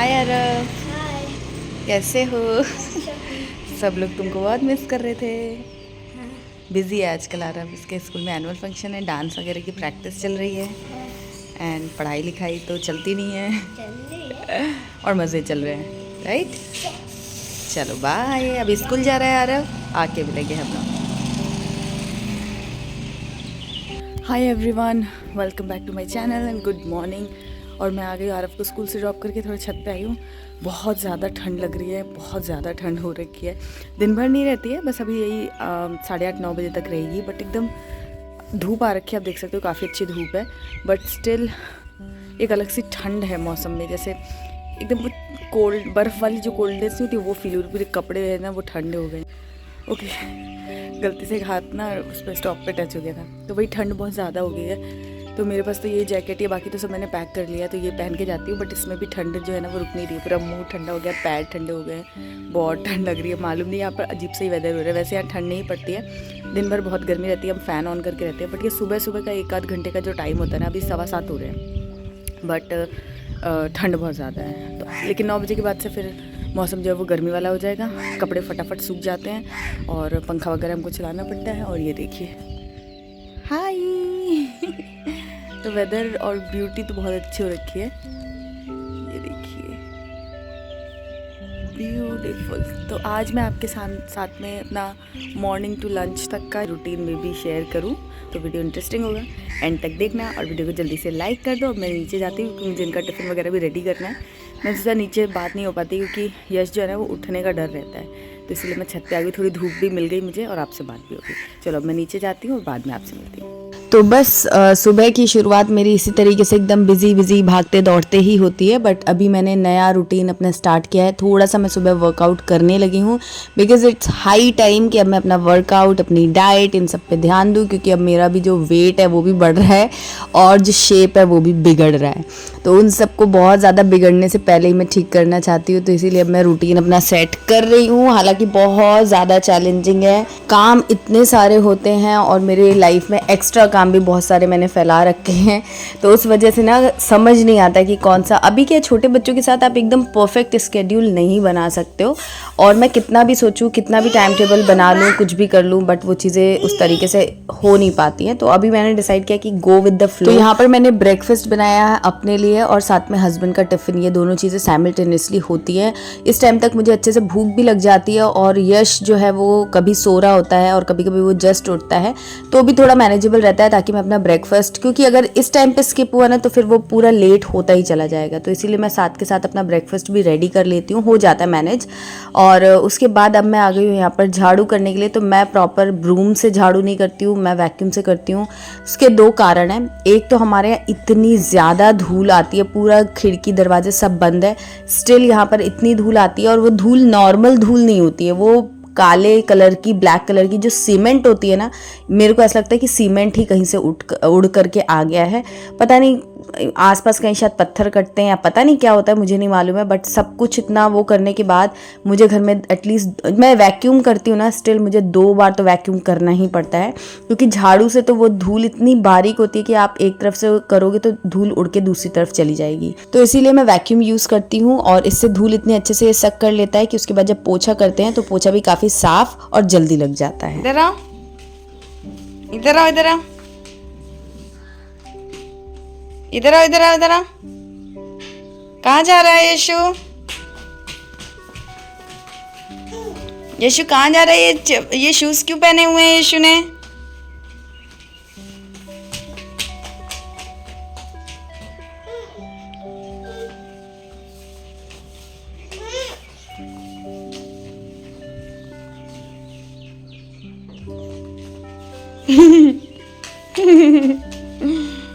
हाय आरव, हाय। कैसे हो? हाँ। सब लोग तुमको बहुत मिस कर रहे थे। बिजी है आजकल आरव, इसके स्कूल में एनुअल फंक्शन है, डांस वगैरह की प्रैक्टिस चल रही है एंड पढ़ाई लिखाई तो चलती नहीं है चल रही है। और मज़े चल रहे हैं, राइट? चलो बाय, अभी स्कूल जा रहा है आरव, आके मिलेंगे हम लोग। Hi everyone, welcome back to my channel and good morning. और मैं आ गई आरव को स्कूल से ड्रॉप करके थोड़ा छत पे आई हूँ। बहुत ज़्यादा ठंड लग रही है, बहुत ज़्यादा ठंड हो रखी है। दिन भर नहीं रहती है, बस अभी यही 8:30-9 बजे तक रहेगी, बट एकदम धूप आ रखी है। आप देख सकते हो काफ़ी अच्छी धूप है, बट स्टिल एक अलग सी ठंड है मौसम में, जैसे एकदम कोल्ड बर्फ़ वाली जो कोल्डनेस नहीं होती वो फील हो रही। पूरे कपड़े है ना वो ठंडे हो गए। ओके, गलती से एक हाथ ना उस पर स्टॉप पे टच हो गया था, तो वही ठंड बहुत ज़्यादा हो गई है। तो मेरे पास तो ये जैकेट है, बाकी तो सब मैंने पैक कर लिया है, तो ये पहन के जाती हूँ। बट इसमें भी ठंड जो है ना वो रुक नहीं रही है। पूरा मुंह ठंडा हो गया, पैर ठंडे हो गए, बहुत ठंड लग रही है। मालूम नहीं, यहाँ पर अजीब सा ही वेदर हो रहा है। वैसे यहाँ ठंड नहीं पड़ती है, दिन भर बहुत गर्मी रहती है, हम फ़ैन ऑन करके रहते हैं। बट ये सुबह सुबह का 1-8 घंटे का जो टाइम होता है ना, अभी 7:15 हो रहे हैं, बट ठंड बहुत ज़्यादा है। तो लेकिन 9 बजे के बाद से फिर मौसम जो है वो गर्मी वाला हो जाएगा, कपड़े फटाफट सूख जाते हैं और पंखा वगैरह हमको चलाना पड़ता है। और ये देखिए, हाय तो वेदर और ब्यूटी तो बहुत अच्छी हो रखी है, ये देखिए, ब्यूटीफुल। तो आज मैं आपके साथ में अपना मॉर्निंग टू लंच तक का रूटीन में भी शेयर करूं, तो वीडियो इंटरेस्टिंग होगा, एंड तक देखना। और वीडियो को जल्दी से लाइक कर दो। अब मैं नीचे जाती हूँ क्योंकि मुझे इनका टिफ़िन वगैरह भी रेडी करना है। मैं सोचा नीचे बात नहीं हो पाती क्योंकि यश जो है ना वो उठने का डर रहता है, तो इसलिए मैं छत पे आ गई। थोड़ी धूप भी मिल गई मुझे और आपसे बात भी होगी। चलो अब मैं नीचे जाती हूँ और बाद में आपसे मिलती हूँ। तो बस सुबह की शुरुआत मेरी इसी तरीके से एकदम बिजी भागते दौड़ते ही होती है। बट अभी मैंने नया रूटीन अपना स्टार्ट किया है। थोड़ा सा मैं सुबह वर्कआउट करने लगी हूँ, बिकॉज इट्स हाई टाइम कि अब मैं अपना वर्कआउट, अपनी डाइट, इन सब पे ध्यान दूँ, क्योंकि अब मेरा भी जो वेट है वो भी बढ़ रहा है और जो शेप है वो भी बिगड़ रहा है। तो उन सबको बहुत ज़्यादा बिगड़ने से पहले ही मैं ठीक करना चाहती हूँ, तो इसीलिए अब मैं रूटीन अपना सेट कर रही हूँ। हालांकि बहुत ज़्यादा चैलेंजिंग है, काम इतने सारे होते हैं और मेरे लाइफ में एक्स्ट्रा काम भी बहुत सारे मैंने फैला रखे हैं, तो उस वजह से ना समझ नहीं आता कि कौन सा। अभी क्या, छोटे बच्चों के साथ आप एकदम परफेक्ट स्केड्यूल नहीं बना सकते हो, और मैं कितना भी सोचूं, कितना भी टाइम टेबल बना लूँ, कुछ भी कर लूँ, बट वो चीज़ें उस तरीके से हो नहीं पाती हैं। तो अभी मैंने डिसाइड किया कि गो विद द फ्लो। तो यहाँ पर मैंने ब्रेकफास्ट बनाया है अपने लिए और साथ में हस्बैंड का टिफ़िन, ये दोनों चीज़ें साइमल्टेनियसली होती है। इस टाइम तक मुझे अच्छे से भूख भी लग जाती है, और यश जो है वो कभी सो रहा होता है और कभी कभी वो जस्ट उठता है, तो भी थोड़ा मैनेजेबल रहता है, ताकि मैं अपना ब्रेकफास्ट, क्योंकि अगर इस टाइम पे स्किप हुआ ना तो फिर वो पूरा लेट होता ही चला जाएगा, तो इसीलिए मैं साथ के साथ अपना ब्रेकफास्ट भी रेडी कर लेती हूँ, हो जाता है मैनेज। और उसके बाद अब मैं आ गई हूँ यहाँ पर झाड़ू करने के लिए। तो मैं प्रॉपर ब्रूम से झाड़ू नहीं करती हूँ, मैं वैक्यूम से करती हूँ। उसके 2 कारण हैं। एक तो हमारे यहाँ इतनी ज़्यादा धूल आती है, पूरा खिड़की दरवाजे सब बंद है, स्टिल यहाँ पर इतनी धूल आती है, और वो धूल नॉर्मल धूल नहीं होती है, वो काले कलर की, ब्लैक कलर की जो सीमेंट होती है ना, मेरे को ऐसा लगता है कि सीमेंट ही कहीं से उड़ करके आ गया है। पता नहीं आसपास कहीं शायद पत्थर कटते हैं या पता नहीं क्या होता है, मुझे नहीं मालूम है। बट सब कुछ इतना वो करने के बाद मुझे घर में एटलीस्ट, मैं वैक्यूम करती हूँ ना, स्टिल मुझे 2 बार तो वैक्यूम करना ही पड़ता है, क्योंकि झाड़ू से तो वो धूल इतनी बारीक होती है कि आप एक तरफ से करोगे तो धूल उड़ के दूसरी तरफ चली जाएगी। तो इसीलिए मैं वैक्यूम यूज़ करती हूँ, और इससे धूल इतने अच्छे से सक कर लेता है कि उसके बाद जब पोछा करते हैं तो पोछा भी काफ़ी साफ और जल्दी लग जाता है। इधर आओ, इधर आओ, इधर आओ, इधर आओ, इधर आओ, इधर आओ। कहाँ जा रहा है यशु? यशु कहाँ जा रहा है? ये शूज क्यों पहने हुए हैं यशु ने?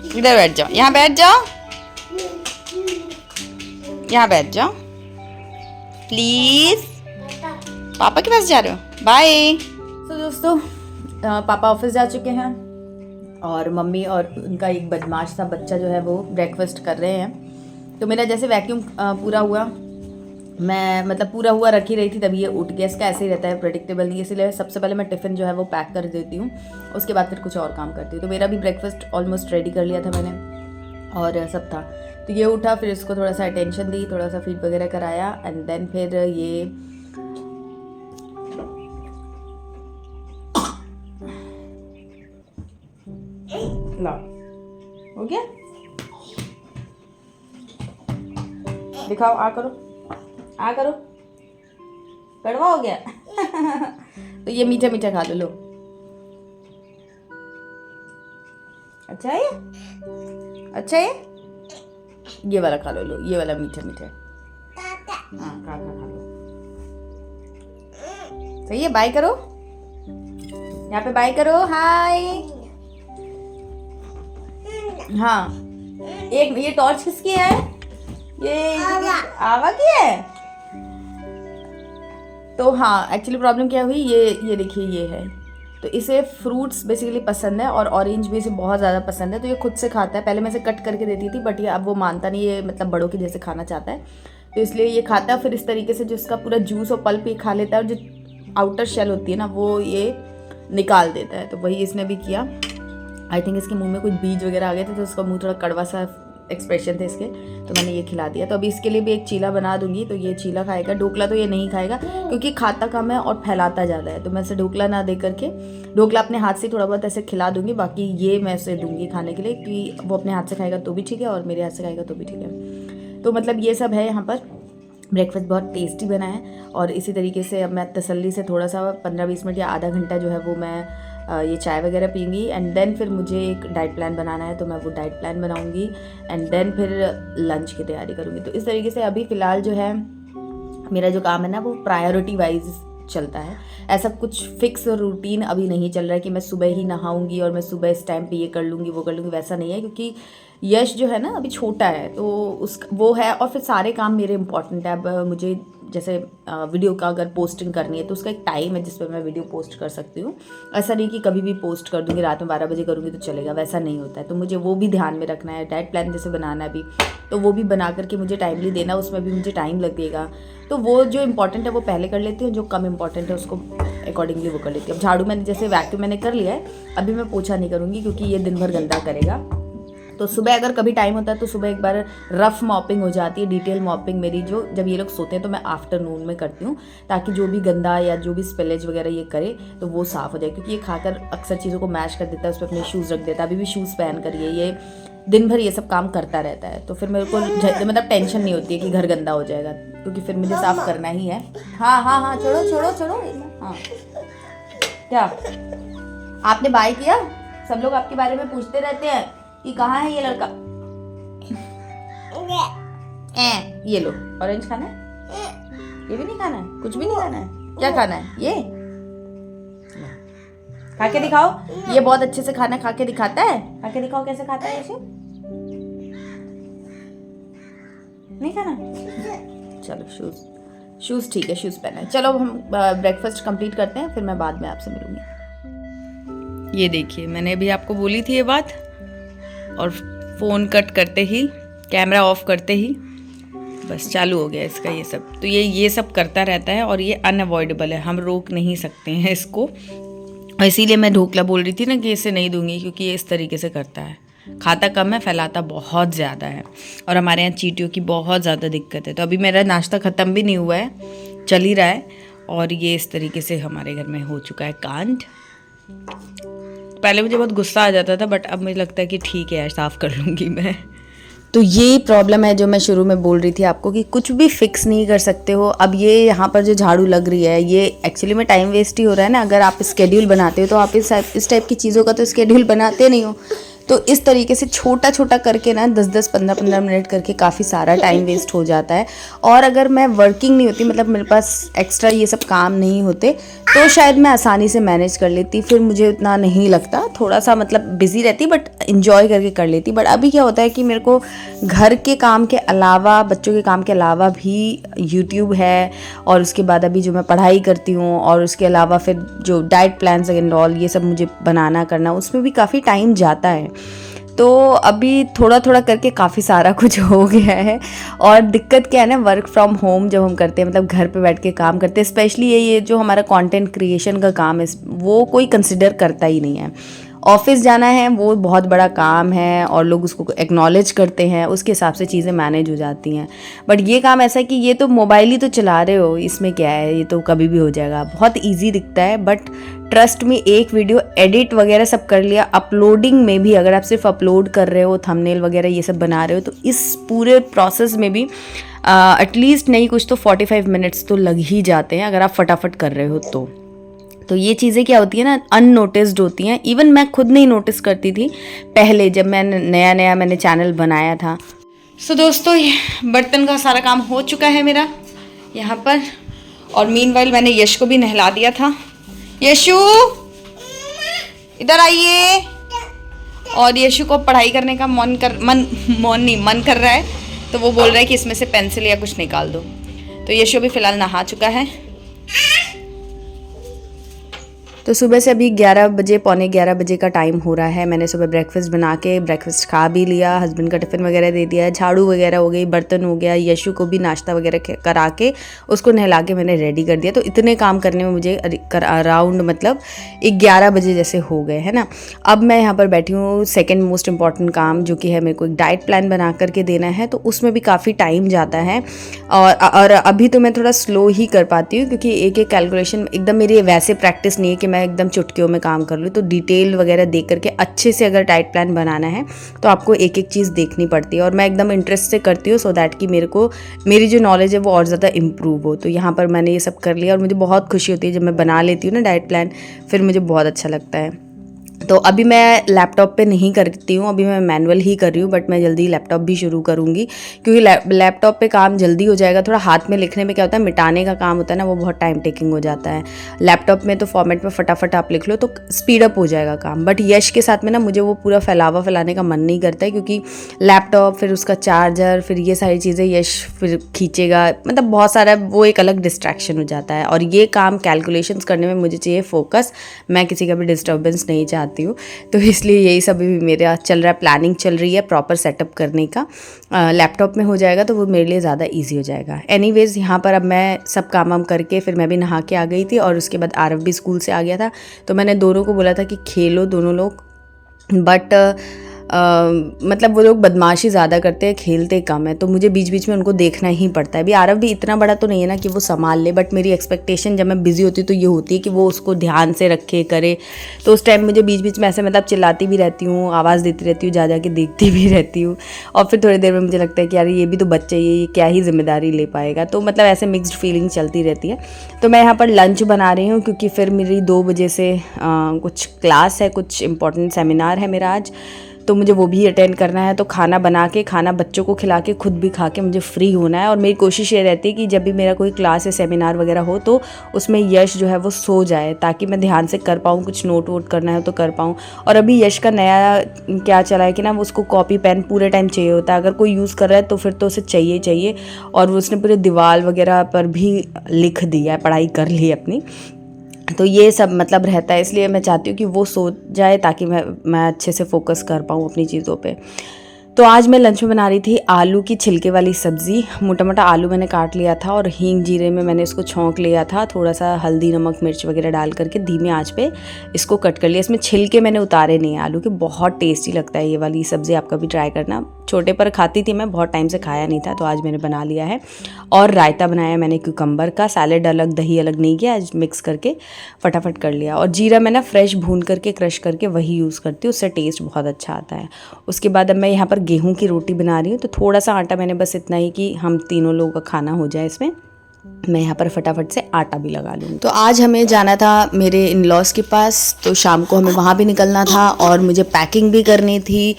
इधर बैठ जाओ, यहाँ बैठ जाओ, यहाँ बैठ जाओ प्लीज। पापा के पास जा रहे हो? बाय। तो दोस्तों, पापा ऑफिस जा चुके हैं और मम्मी और उनका एक बदमाश सा बच्चा जो है वो ब्रेकफास्ट कर रहे हैं। तो मेरा जैसे वैक्यूम पूरा हुआ, मैं मतलब पूरा हुआ रखी रही थी, तभी ये उठ गया। इसका ऐसे ही रहता है, प्रेडिक्टेबल नहीं, इसलिए सबसे पहले मैं टिफ़िन जो है वो पैक कर देती हूँ, उसके बाद फिर कुछ और काम करती हूँ। तो मेरा भी ब्रेकफास्ट ऑलमोस्ट रेडी कर लिया था मैंने और सब था। तो ये उठा, फिर इसको थोड़ा सा अटेंशन दी, थोड़ा सा फीड वगैरह कराया एंड देन फिर ये ला हो गया। दिखाओ, आ करो, आ करो, कड़वा हो गया। तो ये मीठा मीठा खा लो। अच्छा है, अच्छा है, ये वाला खा लो, ये वाला मीठा मीठा। हाँ खा लो। सही है, बाय करो, यहाँ पे बाय करो, हाय। हाँ, एक ये टॉर्च किसकी है? ये आवा की है। तो हाँ, एक्चुअली प्रॉब्लम क्या हुई, ये देखिए, ये है। तो इसे फ्रूट्स बेसिकली पसंद है और ऑरेंज भी इसे बहुत ज़्यादा पसंद है, तो ये खुद से खाता है। पहले मैं इसे कट करके देती थी बट ये अब वो मानता नहीं, ये मतलब बड़ों के जैसे खाना चाहता है, तो इसलिए ये खाता है। फिर इस तरीके से जो इसका पूरा जूस और पल्प ये खा लेता है और जो आउटर शेल होती है ना वो ये निकाल देता है। तो वही इसने भी किया। आई थिंक इसके मुंह में कुछ बीज वगैरह आ गए थे तो उसका मुंह थोड़ा कड़वा सा एक्सप्रेशन थे इसके, तो मैंने ये खिला दिया। तो अभी इसके लिए भी एक चीला बना दूंगी, तो ये चीला खाएगा। ढोकला तो ये नहीं खाएगा क्योंकि खाता कम है और फैलाता ज़्यादा है, तो मैं इसे ढोकला ना दे करके ढोकला अपने हाथ से थोड़ा बहुत ऐसे खिला दूंगी, बाकी ये मैं उसे दूंगी खाने के लिए कि वो अपने हाथ से खाएगा तो भी ठीक है और मेरे हाथ से खाएगा तो भी ठीक है। तो मतलब ये सब है यहाँ पर। ब्रेकफास्ट बहुत टेस्टी बना है और इसी तरीके से अब मैं तसल्ली से थोड़ा सा 15-20 मिनट या आधा घंटा जो है वो मैं ये चाय वगैरह पीऊँगी एंड देन फिर मुझे एक डाइट प्लान बनाना है, तो मैं वो डाइट प्लान बनाऊँगी एंड देन फिर लंच की तैयारी करूँगी। तो इस तरीके से अभी फ़िलहाल जो है मेरा जो काम है ना वो प्रायोरिटी वाइज चलता है। ऐसा कुछ फिक्स रूटीन अभी नहीं चल रहा है कि मैं सुबह ही नहाऊंगी और मैं सुबह इस टाइम पे ये कर लूँगी वो कर लूँगी, वैसा नहीं है। क्योंकि यश जो है ना अभी छोटा है तो वो है और फिर सारे काम मेरे इंपॉर्टेंट है। अब मुझे जैसे वीडियो का अगर पोस्टिंग करनी है तो उसका एक टाइम है जिस पर मैं वीडियो पोस्ट कर सकती हूँ। ऐसा नहीं कि कभी भी पोस्ट कर दूँगी, रात में 12 बजे करूँगी तो चलेगा, वैसा नहीं होता है। तो मुझे वो भी ध्यान में रखना है। डाइट प्लान जैसे बनाना है अभी, तो वो भी बना करके मुझे टाइमली देना, उसमें भी मुझे टाइम लगेगा। तो वो जो इंपॉर्टेंट है वो पहले कर लेती हूँ, जो कम इंपॉर्टेंट है उसको अकॉर्डिंगली वो कर लेती हूँ। अब झाड़ू मैंने जैसे वैक्यूम मैंने कर लिया है, अभी मैं पोछा नहीं करूँगी क्योंकि ये दिन भर गंदा करेगा। तो सुबह अगर कभी टाइम होता है तो सुबह एक बार रफ़ मॉपिंग हो जाती है, डिटेल मॉपिंग मेरी जो जब ये लोग सोते हैं तो मैं आफ्टरनून में करती हूँ, ताकि जो भी गंदा या जो भी स्पिलेज वगैरह ये करे तो वो साफ़ हो जाए। क्योंकि ये खाकर अक्सर चीज़ों को मैश कर देता है, उस पर अपने शूज़ रख देता है। अभी भी शूज़ पहन कर ये दिन भर ये सब काम करता रहता है, तो फिर मेरे को मतलब टेंशन नहीं होती है कि घर गंदा हो जाएगा, क्योंकि फिर मुझे साफ़ करना ही है। हाँ हाँ हाँ, छोड़ो छोड़ो छोड़ो। हाँ क्या आपने बाय किया? सब लोग आपके बारे में पूछते रहते हैं कि कहाँ है ये लड़का। ये लो, ऑरेंज खाना है? ये भी नहीं खाना है? कुछ भी नहीं खाना है? क्या खाना है? ये खा के दिखाओ। ये बहुत अच्छे से खाना खा के दिखाता है। खा के दिखाओ कैसे खाता है। ऐसे नहीं खाना? चलो शूज ठीक है, शूज पहना है। चलो हम ब्रेकफास्ट कंप्लीट करते हैं, फिर मैं बाद में आपसे मिलूंगी। ये देखिए, मैंने अभी आपको बोली थी ये बात, और फ़ोन कट करते ही, कैमरा ऑफ करते ही बस चालू हो गया इसका ये सब। तो ये सब करता रहता है और ये अनअवॉइडेबल है, हम रोक नहीं सकते हैं इसको। और इसीलिए मैं ढोकला बोल रही थी ना कि इसे नहीं दूंगी, क्योंकि ये इस तरीके से करता है। खाता कम है, फैलाता बहुत ज़्यादा है, और हमारे यहाँ चींटियों की बहुत ज़्यादा दिक्कत है। तो अभी मेरा नाश्ता ख़त्म भी नहीं हुआ है, चल ही रहा है, और ये इस तरीके से हमारे घर में हो चुका है कांड। पहले मुझे बहुत गुस्सा आ जाता था, बट अब मुझे लगता है कि ठीक है यार, साफ़ कर लूँगी मैं। तो ये प्रॉब्लम है जो मैं शुरू में बोल रही थी आपको कि कुछ भी फिक्स नहीं कर सकते हो। अब ये यहाँ पर जो झाड़ू लग रही है, ये एक्चुअली में टाइम वेस्ट ही हो रहा है ना। अगर आप स्केड्यूल बनाते हो तो आप इस टाइप की चीज़ों का तो स्केड्यूल बनाते नहीं हो। तो इस तरीके से छोटा छोटा करके ना 10-10, 15-15 मिनट करके काफ़ी सारा टाइम वेस्ट हो जाता है। और अगर मैं वर्किंग नहीं होती, मतलब मेरे पास एक्स्ट्रा ये सब काम नहीं होते, तो शायद मैं आसानी से मैनेज कर लेती, फिर मुझे उतना नहीं लगता, थोड़ा सा मतलब बिज़ी रहती बट इंजॉय करके कर लेती। बट अभी क्या होता है कि मेरे को घर के काम के अलावा, बच्चों के काम के अलावा भी यूट्यूब है, और उसके बाद अभी जो मैं पढ़ाई करती हूँ, और उसके अलावा फिर जो डाइट प्लान्स एंड ऑल ये सब मुझे बनाना करना, उसमें भी काफ़ी टाइम जाता है। तो अभी थोड़ा थोड़ा करके काफ़ी सारा कुछ हो गया है। और दिक्कत क्या है ना, वर्क फ्रॉम होम जब हम करते हैं, मतलब घर पे बैठ के काम करते हैं, स्पेशली ये जो हमारा कंटेंट क्रिएशन का काम है, वो कोई कंसिडर करता ही नहीं है। ऑफिस जाना है वो बहुत बड़ा काम है और लोग उसको एक्नॉलेज करते हैं, उसके हिसाब से चीज़ें मैनेज हो जाती हैं। बट ये काम ऐसा है कि ये तो मोबाइल ही तो चला रहे हो, इसमें क्या है, ये तो कभी भी हो जाएगा। बहुत ईजी दिखता है बट ट्रस्ट में एक वीडियो एडिट वगैरह सब कर लिया, अपलोडिंग में भी अगर आप सिर्फ अपलोड कर रहे हो, थंबनेल वगैरह ये सब बना रहे हो, तो इस पूरे प्रोसेस में भी एटलीस्ट नहीं कुछ तो 45 मिनट्स तो लग ही जाते हैं अगर आप फटाफट कर रहे हो तो ये चीज़ें क्या होती है ना, अननोटिस्ड होती हैं। इवन मैं खुद नहीं नोटिस करती थी पहले, जब मैंने मैंने चैनल बनाया था। सो दोस्तों, ये बर्तन का सारा काम हो चुका है मेरा यहाँ पर, और मीनवाइल मैंने यश को भी नहला दिया था। यशु इधर आइए। और यशु को पढ़ाई करने का मन कर रहा है, तो वो बोल रहा है कि इसमें से पेंसिल या कुछ निकाल दो। तो यशु भी फिलहाल नहा चुका है। तो सुबह से अभी 11 बजे, पौने 11 बजे का टाइम हो रहा है। मैंने सुबह ब्रेकफास्ट बना के ब्रेकफास्ट खा भी लिया, हस्बैंड का टिफ़िन वगैरह दे दिया, झाड़ू वगैरह हो गई, बर्तन हो गया, यशु को भी नाश्ता वगैरह करा के उसको नहला के मैंने रेडी कर दिया। तो इतने काम करने में मुझे अराउंड मतलब 11 बजे जैसे हो गए, है ना। अब मैं यहाँ पर बैठी हूँ, सेकेंड मोस्ट इम्पॉर्टेंट काम जो कि है मेरे को एक डाइट प्लान बना करके देना है, तो उसमें भी काफ़ी टाइम जाता है। और अभी तो मैं थोड़ा स्लो ही कर पाती हूँ क्योंकि एक एक कैलकुलेशन एकदम मेरी वैसे प्रैक्टिस नहीं है कि मैं एकदम चुटकियों में काम कर लूँ। तो डिटेल वगैरह देख करके अच्छे से अगर डाइट प्लान बनाना है तो आपको एक एक चीज़ देखनी पड़ती है, और मैं एकदम इंटरेस्ट से करती हूँ सो दैट कि मेरी जो नॉलेज है वो और ज़्यादा इम्प्रूव हो। तो यहाँ पर मैंने ये सब कर लिया और मुझे बहुत खुशी होती है जब मैं बना लेती हूँ ना डाइट प्लान, फिर मुझे बहुत अच्छा लगता है। तो अभी मैं लैपटॉप पे नहीं करती हूँ, अभी मैं मैनुअल ही कर रही हूँ, बट मैं जल्दी लैपटॉप भी शुरू करूँगी क्योंकि लैपटॉप पे काम जल्दी हो जाएगा। थोड़ा हाथ में लिखने में क्या होता है, मिटाने का काम होता है ना, वो बहुत टाइम टेकिंग हो जाता है। लैपटॉप में तो फॉर्मेट में फटाफट आप लिख लो तो स्पीड अप हो जाएगा काम। बट यश के साथ में ना मुझे वो पूरा फैलाने का मन नहीं करता है क्योंकि लैपटॉप, फिर उसका चार्जर, फिर ये सारी चीज़ें यश फिर खींचेगा, मतलब बहुत सारा वो एक अलग डिस्ट्रैक्शन हो जाता है। और ये काम कैलकुलेशंस करने में मुझे चाहिए फोकस, मैं किसी का भी डिस्टर्बेंस नहीं चाहती हूँ। तो इसलिए यही सब भी मेरा चल रहा है, प्लानिंग चल रही है प्रॉपर सेटअप करने का। लैपटॉप में हो जाएगा तो वो मेरे लिए ज़्यादा इजी हो जाएगा। एनीवेज यहाँ पर अब मैं सब काम करके फिर मैं भी नहा के आ गई थी, और उसके बाद आरव भी स्कूल से आ गया था। तो मैंने दोनों को बोला था कि खेलो दोनों लोग, बट मतलब वो लोग बदमाशी ज़्यादा करते हैं, खेलते कम है, तो मुझे बीच बीच में उनको देखना ही पड़ता है। अभी आरव भी इतना बड़ा तो नहीं है ना कि वो संभाल ले, बट मेरी एक्सपेक्टेशन जब मैं बिज़ी होती हूँ तो ये होती है कि वो उसको ध्यान से रखे करे। तो उस टाइम मुझे बीच बीच में ऐसे मतलब चिल्लाती भी रहती हूँ, आवाज़ देती रहती हूँ, जा के देखती भी रहती हूँ, और फिर थोड़ी देर में मुझे लगता है कि यार ये भी तो बच्चा ही है, ये क्या ही जिम्मेदारी ले पाएगा। तो मतलब ऐसे मिक्स्ड फीलिंग चलती रहती है। तो मैं यहाँ पर लंच बना रही हूँ क्योंकि फिर मेरी 2 बजे से कुछ क्लास है, कुछ इंपॉर्टेंट सेमिनार है मेरा आज, तो मुझे वो भी अटेंड करना है। तो खाना बना के, खाना बच्चों को खिला के, खुद भी खा के मुझे फ्री होना है। और मेरी कोशिश ये रहती है कि जब भी मेरा कोई क्लास या सेमिनार वगैरह हो तो उसमें यश जो है वो सो जाए, ताकि मैं ध्यान से कर पाऊँ, कुछ नोट वोट करना है तो कर पाऊँ। और अभी यश का नया क्या चला है कि ना उसको कॉपी पेन पूरे टाइम चाहिए होता है, अगर कोई यूज़ कर रहा है तो फिर तो उसे चाहिए। और उसने पूरे दीवार वगैरह पर भी लिख दिया है, पढ़ाई कर ली अपनी। तो ये सब मतलब रहता है, इसलिए मैं चाहती हूँ कि वो सो जाए ताकि मैं अच्छे से फोकस कर पाऊँ अपनी चीज़ों पे। तो आज मैं लंच में बना रही थी आलू की छिलके वाली सब्ज़ी। मोटा मोटा आलू मैंने काट लिया था और हींग जीरे में मैंने इसको छौंक लिया था, थोड़ा सा हल्दी नमक मिर्च वगैरह डाल करके धीमे आंच पे इसको कट कर लिया। इसमें छिलके मैंने उतारे नहीं आलू के, बहुत टेस्टी लगता है ये वाली सब्ज़ी, आप कभी ट्राई करना। छोटे पर खाती थी मैं, बहुत टाइम से खाया नहीं था, तो आज मैंने बना लिया है। और रायता बनाया मैंने क्यूकम्बर का, सैलेड अलग दही अलग नहीं किया, आज मिक्स करके फटाफट कर लिया। और जीरा मैं ना फ्रेश भून करके क्रश करके वही यूज़ करती हूँ, उससे टेस्ट बहुत अच्छा आता है। उसके बाद अब मैं यहाँ पर गेहूं की रोटी बना रही हूँ, तो थोड़ा सा आटा मैंने बस इतना ही कि हम तीनों लोगों का खाना हो जाए इसमें। मैं यहाँ पर फटाफट से आटा भी लगा लूँगी। तो आज हमें जाना था मेरे इन लॉज के पास, तो शाम को हमें वहाँ भी निकलना था और मुझे पैकिंग भी करनी थी,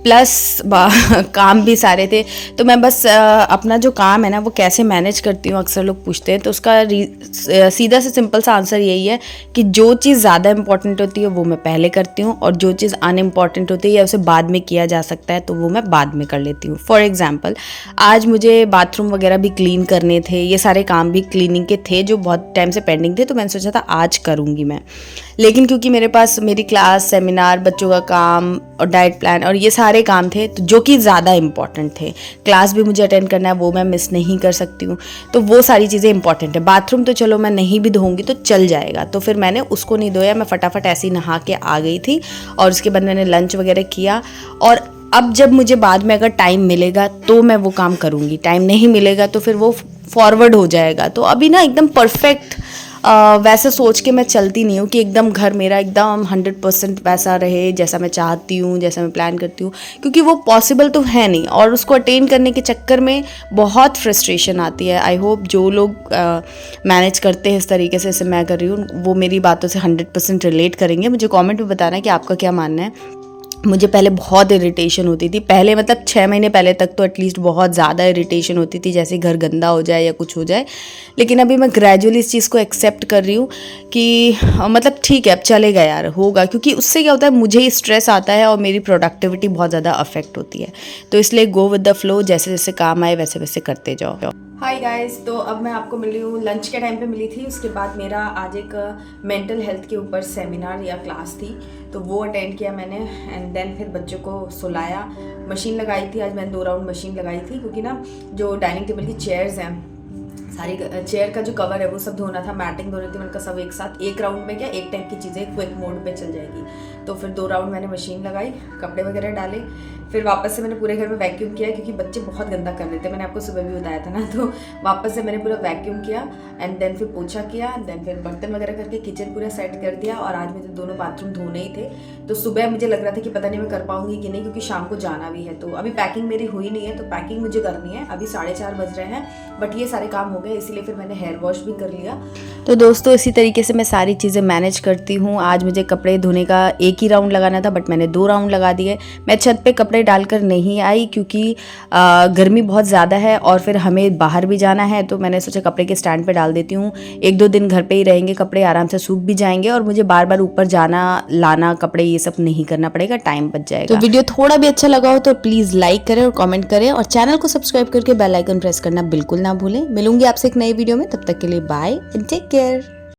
प्लस काम भी सारे थे। तो मैं बस अपना जो काम है ना वो कैसे मैनेज करती हूँ, अक्सर लोग पूछते हैं, तो उसका सीधा से सिंपल सा आंसर यही है कि जो चीज़ ज़्यादा इंपॉर्टेंट होती है वो मैं पहले करती हूँ, और जो चीज़ अनइम्पॉर्टेंट होती है या उसे बाद में किया जा सकता है तो वो मैं बाद में कर लेती हूँ। फॉर एग्जाम्पल आज मुझे बाथरूम वगैरह भी क्लीन करने थे, ये सारे काम भी क्लीनिंग के थे जो बहुत टाइम से पेंडिंग थे, तो मैंने सोचा था आज करूँगी मैं। लेकिन क्योंकि मेरे पास मेरी क्लास, सेमिनार, बच्चों का काम और डाइट प्लान और ये सारे काम थे तो जो कि ज़्यादा इंपॉर्टेंट थे, क्लास भी मुझे अटेंड करना है, वो मैं मिस नहीं कर सकती हूँ, तो वो सारी चीज़ें इंपॉर्टेंट है। बाथरूम तो चलो मैं नहीं भी धोऊंगी तो चल जाएगा, तो फिर मैंने उसको नहीं धोया, मैं फटाफट ऐसे ही नहा के आ गई थी और उसके बाद मैंने लंच वगैरह किया। और अब जब मुझे बाद में अगर टाइम मिलेगा तो मैं वो काम करूँगी, टाइम नहीं मिलेगा तो फिर वो फॉरवर्ड हो जाएगा। तो अभी ना एकदम परफेक्ट वैसे सोच के मैं चलती नहीं हूँ कि एकदम घर मेरा एकदम 100% वैसा रहे जैसा मैं चाहती हूँ, जैसा मैं प्लान करती हूँ, क्योंकि वो पॉसिबल तो है नहीं और उसको अटेन करने के चक्कर में बहुत फ्रस्ट्रेशन आती है। आई होप जो लोग मैनेज करते हैं इस तरीके से जैसे मैं कर रही हूँ वो मेरी बातों से 100% रिलेट करेंगे। मुझे कमेंट में बताना कि आपका क्या मानना है। मुझे पहले बहुत इरिटेशन होती थी, पहले मतलब 6 महीने पहले तक तो एटलीस्ट बहुत ज़्यादा इरिटेशन होती थी, जैसे घर गंदा हो जाए या कुछ हो जाए। लेकिन अभी मैं ग्रेजुअली इस चीज़ को एक्सेप्ट कर रही हूँ कि मतलब ठीक है अब चलेगा यार, होगा, क्योंकि उससे क्या होता है मुझे स्ट्रेस आता है और मेरी प्रोडक्टिविटी बहुत ज़्यादा अफेक्ट होती है। तो इसलिए गो विद द फ्लो, जैसे जैसे काम आए वैसे वैसे करते जाओ। हाय गाइस, तो अब मैं आपको मिली हूँ, लंच के टाइम पे मिली थी। उसके बाद मेरा आज एक मेंटल हेल्थ के ऊपर सेमिनार या क्लास थी, तो वो अटेंड किया मैंने एंड देन फिर बच्चों को सुलाया। मशीन लगाई थी आज मैंने, 2 राउंड मशीन लगाई थी, क्योंकि ना जो डाइनिंग टेबल की चेयर्स हैं, सारी चेयर का जो कवर है वो सब धोना था, मैटिंग धोनी थी, मैंने कहा सब एक साथ एक राउंड में क्या एक टाइप की चीज़ें क्विक मोड पे चल जाएगी। तो फिर 2 राउंड मैंने मशीन लगाई, कपड़े वगैरह डाले, फिर वापस से मैंने पूरे घर में वैक्यूम किया, क्योंकि बच्चे बहुत गंदा कर रहे थे, मैंने आपको सुबह भी बताया था ना। तो वापस से मैंने पूरा वैक्यूम किया एंड देन फिर पोछा किया, देन फिर बर्तन वगैरह करके किचन पूरा सेट कर दिया। और आज मुझे दोनों बाथरूम धोने ही थे, तो सुबह मुझे लग रहा था कि पता नहीं मैं कर पाऊंगी कि नहीं, क्योंकि शाम को जाना भी है। तो अभी पैकिंग मेरी हुई नहीं है, तो पैकिंग मुझे करनी है। अभी 4:30 बज रहे हैं, बट ये सारे काम हो गए, इसीलिए फिर मैंने हेयर वॉश भी कर लिया। तो दोस्तों इसी तरीके से मैं सारी चीज़ें मैनेज करती हूँ। आज मुझे कपड़े धोने का एक ही राउंड लगाना था, बट मैंने 2 राउंड लगा दिए। मैं छत पे कपड़े डालकर नहीं आई, क्योंकि गर्मी बहुत ज़्यादा है और फिर हमें बाहर भी जाना है, तो मैंने सोचा कपड़े के स्टैंड पे डाल देती हूँ। 1-2 दिन घर पे ही रहेंगे, कपड़े आराम से सूख भी जाएंगे और मुझे बार बार ऊपर जाना लाना, कपड़े ये सब नहीं करना पड़ेगा, टाइम बच जाएगा। तो वीडियो थोड़ा भी अच्छा लगा हो तो प्लीज़ लाइक करें और कमेंट करें और चैनल को सब्सक्राइब करके बेल आइकन प्रेस करना बिल्कुल ना भूलें। मिलूंगी आपसे एक नई वीडियो में, तब तक के लिए बाय एंड टेक केयर।